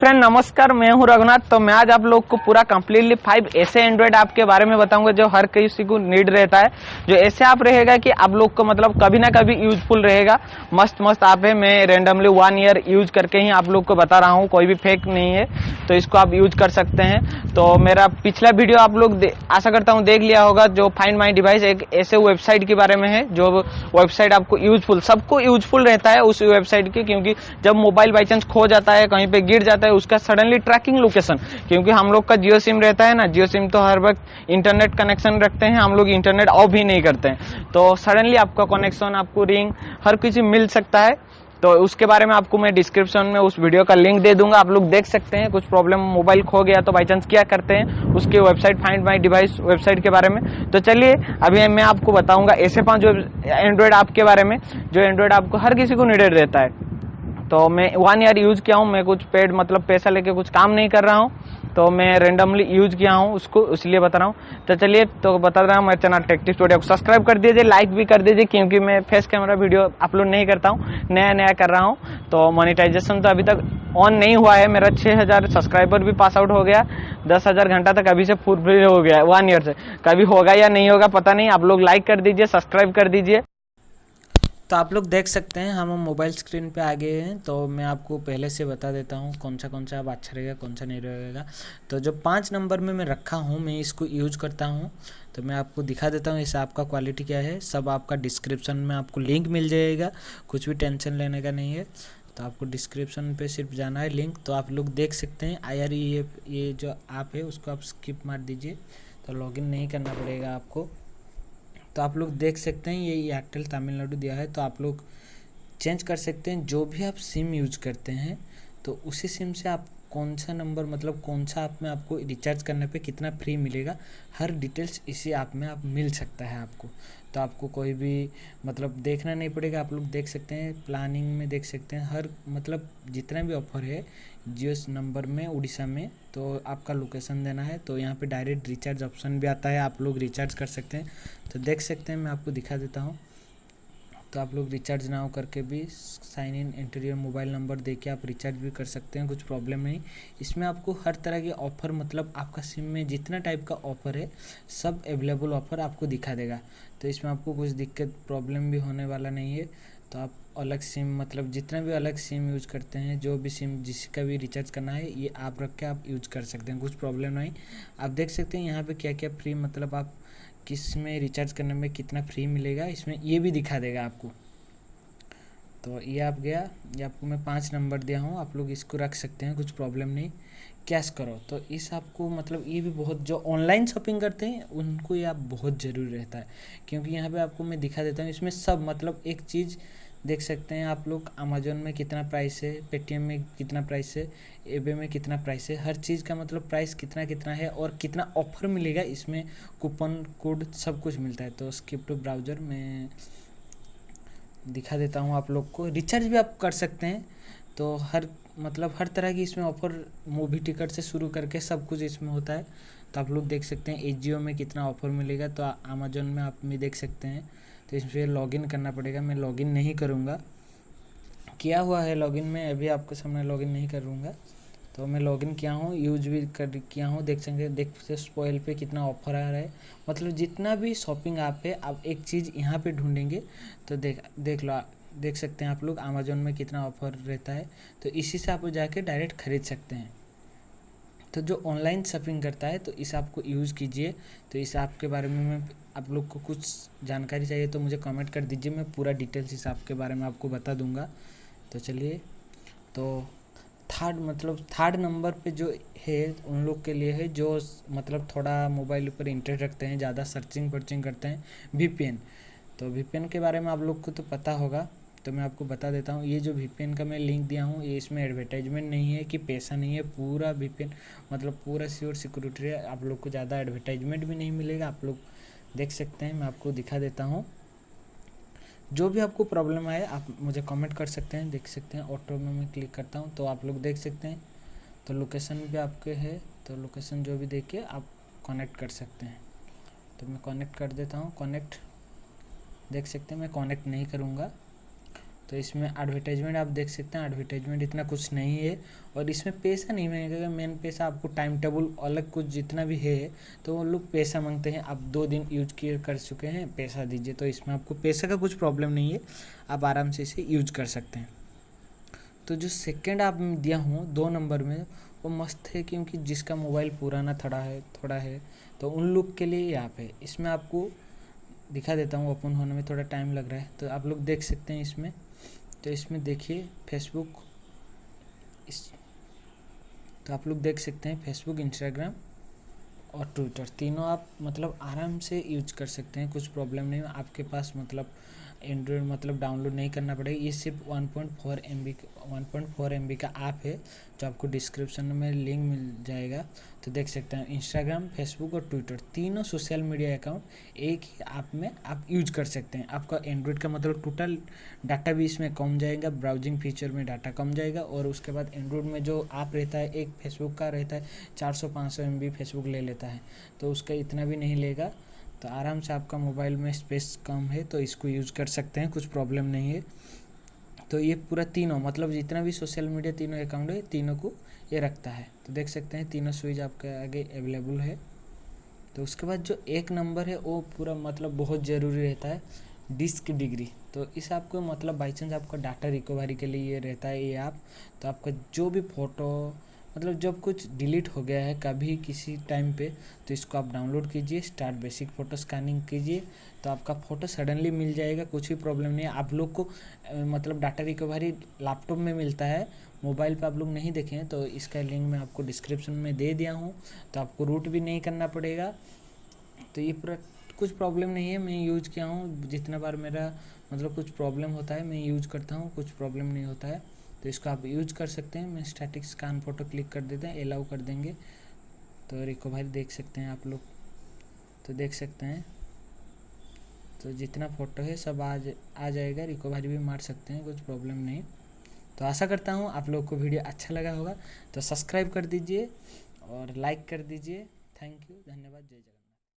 Friend नमस्कार, मैं हूं रघुनाथ। तो मैं आज आप लोग को पूरा कंप्लीटली 5 ऐसे एंड्रॉइड ऐप के बारे में बताऊंगा जो हर किसी को नीड रहता है। जो ऐसे ऐप रहेगा कि आप लोग को मतलब कभी ना कभी यूजफुल रहेगा। मस्त मस्त ऐप है। मैं रेंडमली 1 ईयर यूज करके ही आप लोग को बता रहा हूँ, कोई भी फेक नहीं है। तो इसको आप यूज कर सकते हैं। तो मेरा पिछला वीडियो आप लोग आशा करता हूँ देख लिया होगा। जो फाइंड माई डिवाइस एक ऐसे वेबसाइट के बारे में है जो वेबसाइट आपको यूजफुल, सबको यूजफुल रहता है उस वेबसाइट की। क्योंकि जब मोबाइल बाई चांस खो जाता है, कहीं पे गिर जाता है, उसका सडनली ट्रैकिंग लोकेशन, क्योंकि हम लोग का जियो सिम रहता है ना, जियो सिम तो हर वक्त इंटरनेट कनेक्शन रखते हैं हम लोग, इंटरनेट ऑफ भी नहीं करते हैं। तो सडनली आपका कनेक्शन, आपको रिंग, हर किसी मिल सकता है। तो उसके बारे में आपको मैं डिस्क्रिप्शन में उस वीडियो का लिंक दे दूंगा, आप लोग देख सकते हैं। कुछ प्रॉब्लम, मोबाइल खो गया तो बाई चांस क्या करते हैं, उसके website find my device website के बारे में। तो चलिए अभी मैं आपको बताऊंगा ऐसे 5 एंड्रॉइड ऐप के बारे में जो एंड्रॉइड आपको हर किसी को नीडेड रहता है। तो मैं 1 ईयर यूज किया हूँ। मैं कुछ पेड मतलब पैसा लेके कुछ काम नहीं कर रहा हूँ, तो मैं रेंडमली यूज किया हूँ उसको, इसलिए बता रहा हूँ। तो चलिए तो बता रहा हूँ, मेरे चैनल टेक टिप्स स्टूडियो को सब्सक्राइब कर दीजिए, लाइक भी कर दीजिए, क्योंकि मैं फेस कैमरा वीडियो अपलोड नहीं करता हूँ, नया नया कर रहा हूँ। तो मोनेटाइजेशन तो अभी तक ऑन नहीं हुआ है। मेरा 6000 सब्सक्राइबर भी पास आउट हो गया, 10,000 घंटा तक अभी से फुल हो गया 1 ईयर से। कभी होगा या नहीं होगा पता नहीं। आप लोग लाइक कर दीजिए, सब्सक्राइब कर दीजिए। तो आप लोग देख सकते हैं हम मोबाइल स्क्रीन पे आ गए हैं। तो मैं आपको पहले से बता देता हूँ कौन सा अब अच्छा रहेगा, कौन सा नहीं रहेगा। तो जो 5 नंबर में मैं रखा हूँ, मैं इसको यूज करता हूँ। तो मैं आपको दिखा देता हूँ इस ऐप का क्वालिटी क्या है। सब आपका डिस्क्रिप्शन में आपको लिंक मिल जाएगा, कुछ भी टेंशन लेने का नहीं है। तो आपको डिस्क्रिप्शन पे सिर्फ जाना है, लिंक। तो आप लोग देख सकते हैं ये जो ऐप है उसको आप स्किप मार दीजिए, तो लॉगिन नहीं करना पड़ेगा आपको। तो आप लोग देख सकते हैं ये एयरटेल तमिलनाडु दिया है। तो आप लोग चेंज कर सकते हैं, जो भी आप सिम यूज करते हैं तो उसी सिम से आप कौन सा नंबर मतलब कौन सा ऐप में आपको रिचार्ज करने पे कितना फ्री मिलेगा, हर डिटेल्स इसी ऐप में आप मिल सकता है आपको। तो आपको कोई भी मतलब देखना नहीं पड़ेगा। आप लोग देख सकते हैं, प्लानिंग में देख सकते हैं, हर मतलब जितना भी ऑफर है जियो नंबर में उड़ीसा में, तो आपका लोकेशन देना है। तो यहाँ पे डायरेक्ट रिचार्ज ऑप्शन भी आता है, आप लोग रिचार्ज कर सकते हैं। तो देख सकते हैं, मैं आपको दिखा देता हूँ। तो आप लोग रिचार्ज नाउ करके भी sign in enter your mobile number दे के आप रिचार्ज भी कर सकते हैं, कुछ प्रॉब्लम नहीं। इसमें आपको हर तरह के ऑफ़र मतलब आपका सिम में जितना टाइप का ऑफ़र है सब अवेलेबल ऑफ़र आपको दिखा देगा। तो इसमें आपको कुछ दिक्कत प्रॉब्लम भी होने वाला नहीं है। तो आप अलग सिम मतलब जितना भी अलग सिम यूज़ करते हैं, जो भी सिम जिसका भी रिचार्ज करना है, ये आप रख के आप यूज़ कर सकते हैं, कुछ प्रॉब्लम नहीं। आप देख सकते हैं यहाँ पे क्या क्या फ्री मतलब आप किस में रिचार्ज करने में कितना फ्री मिलेगा, इसमें ये भी दिखा देगा आपको। तो ये आप गया, ये आपको मैं 5 नंबर दिया हूँ, आप लोग इसको रख सकते हैं, कुछ प्रॉब्लम नहीं। कैश करो तो इस आपको मतलब ये भी बहुत, जो ऑनलाइन शॉपिंग करते हैं उनको ये आप बहुत ज़रूरी रहता है। क्योंकि यहाँ पे आपको मैं दिखा देता हूँ, इसमें सब मतलब एक चीज़ देख सकते हैं आप लोग, अमेजोन में कितना प्राइस है, पेटीएम में कितना प्राइस है, एबे में कितना प्राइस है, हर चीज़ का मतलब प्राइस कितना कितना है और कितना ऑफर मिलेगा इसमें, कूपन कोड सब कुछ मिलता है। तो स्किप टू ब्राउज़र में दिखा देता हूँ आप लोग को। रिचार्ज भी आप कर सकते हैं। तो हर तरह की इसमें ऑफर, मूवी टिकट से शुरू करके सब कुछ इसमें होता है। तो आप लोग देख सकते हैं एजियो में कितना ऑफर मिलेगा, तो अमेजोन में आप भी देख सकते हैं। तो इसमें लॉगिन करना पड़ेगा, मैं लॉगिन नहीं करूँगा, किया हुआ है लॉगिन में, अभी आपके सामने लॉगिन नहीं करूँगा। तो मैं लॉगिन किया हूँ, यूज भी किया हूँ। देख सकते स्पॉइल पे कितना ऑफर आ रहा है। मतलब जितना भी शॉपिंग ऐप है, आप एक चीज़ यहाँ पे ढूंढेंगे तो देख सकते हैं आप लोग अमेजोन में कितना ऑफर रहता है। तो इसी से आप जाके डायरेक्ट खरीद सकते हैं। तो जो ऑनलाइन शॉपिंग करता है तो इस ऐप को यूज़ कीजिए। तो इस ऐप के बारे में मैं आप लोग को कुछ जानकारी चाहिए तो मुझे कमेंट कर दीजिए, मैं पूरा डिटेल्स इस ऐप के बारे में आपको बता दूंगा। तो चलिए, तो थर्ड नंबर पे जो है उन लोग के लिए है जो मतलब थोड़ा मोबाइल ऊपर इंटरेस्ट रखते हैं, ज़्यादा सर्चिंग पर्चिंग करते हैं, वीपीएन। तो वीपीएन के बारे में आप लोग को तो पता होगा, तो मैं आपको बता देता हूँ। ये जो वीपीएन का मैं लिंक दिया हूँ, ये इसमें एडवर्टाइजमेंट नहीं है कि पैसा नहीं है, पूरा वीपीएन मतलब पूरा श्योर सिक्योरिटी है। आप लोग को ज़्यादा एडवर्टाइजमेंट भी नहीं मिलेगा। आप लोग देख सकते हैं, मैं आपको दिखा देता हूँ। जो भी आपको प्रॉब्लम आए आप मुझे कमेंट कर सकते हैं। देख सकते हैं ऑटो में मैं क्लिक करता हूँ तो आप लोग देख सकते हैं। तो लोकेशन भी आपके है, तो लोकेशन जो भी देख के आप कनेक्ट कर सकते हैं। तो मैं कनेक्ट कर देता हूँ। कनेक्ट देख सकते हैं, मैं कनेक्ट नहीं करूँगा। तो इसमें एडवर्टाइजमेंट आप देख सकते हैं, एडवर्टाइजमेंट इतना कुछ नहीं है और इसमें पैसा नहीं मांगेगा। मेन पैसा आपको टाइम टेबल अलग कुछ जितना भी है तो वो लोग पैसा मांगते हैं। आप 2 दिन यूज किए कर चुके हैं, पैसा दीजिए। तो इसमें आपको पैसा का कुछ प्रॉब्लम नहीं है, आप आराम से इसे यूज कर सकते हैं। तो जो सेकंड आप दिया हूँ 2 नंबर में वो मस्त है, क्योंकि जिसका मोबाइल पुराना थोड़ा है तो उन लोग के लिए यहाँ पे इसमें आपको दिखा देता हूँ। ओपन होने में थोड़ा टाइम लग रहा है, तो आप लोग देख सकते हैं इसमें। तो इसमें देखिए फेसबुक, तो आप लोग देख सकते हैं फेसबुक, इंस्टाग्राम और ट्विटर तीनों आप मतलब आराम से यूज कर सकते हैं, कुछ प्रॉब्लम नहीं। आपके पास मतलब एंड्रॉयड मतलब डाउनलोड नहीं करना पड़ेगा। ये सिर्फ 1.4 MB का ऐप है, जो आपको डिस्क्रिप्शन में लिंक मिल जाएगा। तो देख सकते हैं इंस्टाग्राम, फेसबुक और ट्विटर तीनों सोशल मीडिया अकाउंट एक ही ऐप में आप यूज कर सकते हैं। आपका एंड्रॉयड का मतलब टोटल डाटा भी इसमें कम जाएगा, ब्राउजिंग फीचर में डाटा कम जाएगा। और उसके बाद एंड्रॉयड में जो ऐप रहता है, एक फेसबुक का रहता है 400-500 MB फेसबुक ले लेता है, तो उसका इतना भी नहीं लेगा। तो आराम से आपका मोबाइल में स्पेस कम है तो इसको यूज़ कर सकते हैं, कुछ प्रॉब्लम नहीं है। तो ये पूरा तीनों मतलब जितना भी सोशल मीडिया तीनों अकाउंट है तीनों को ये रखता है। तो देख सकते हैं तीनों स्विच आपके आगे अवेलेबल है। तो उसके बाद जो 1 नंबर है वो पूरा मतलब बहुत ज़रूरी रहता है, डिस्क डिग्री। तो इस ऐप को मतलब बाई चांस आपका डाटा रिकवरी के लिए ये रहता है ये ऐप। तो आपका जो भी फ़ोटो मतलब जब कुछ डिलीट हो गया है कभी किसी टाइम पे, तो इसको आप डाउनलोड कीजिए, स्टार्ट बेसिक फ़ोटो स्कैनिंग कीजिए, तो आपका फ़ोटो सडनली मिल जाएगा, कुछ भी प्रॉब्लम नहीं है। आप लोग को मतलब डाटा रिकवरी लैपटॉप में मिलता है, मोबाइल पे आप लोग नहीं देखें हैं, तो इसका लिंक मैं आपको डिस्क्रिप्शन में दे दिया हूँ। तो आपको रूट भी नहीं करना पड़ेगा। तो ये पूरा कुछ प्रॉब्लम नहीं है, मैं यूज़ किया हूँ जितना बार मेरा मतलब कुछ प्रॉब्लम होता है मैं यूज़ करता हूँ, कुछ प्रॉब्लम नहीं होता है। तो इसको आप यूज कर सकते हैं। मैं स्टैटिक स्कैन फ़ोटो क्लिक कर देते हैं, अलाउ कर देंगे तो रिकवरी देख सकते हैं आप लोग। तो देख सकते हैं तो जितना फ़ोटो है सब आ जाएगा, रिकवरी भी मार सकते हैं, कुछ प्रॉब्लम नहीं। तो आशा करता हूँ आप लोग को वीडियो अच्छा लगा होगा। तो सब्सक्राइब कर दीजिए और लाइक कर दीजिए। थैंक यू, धन्यवाद, जय जगन्नाथ।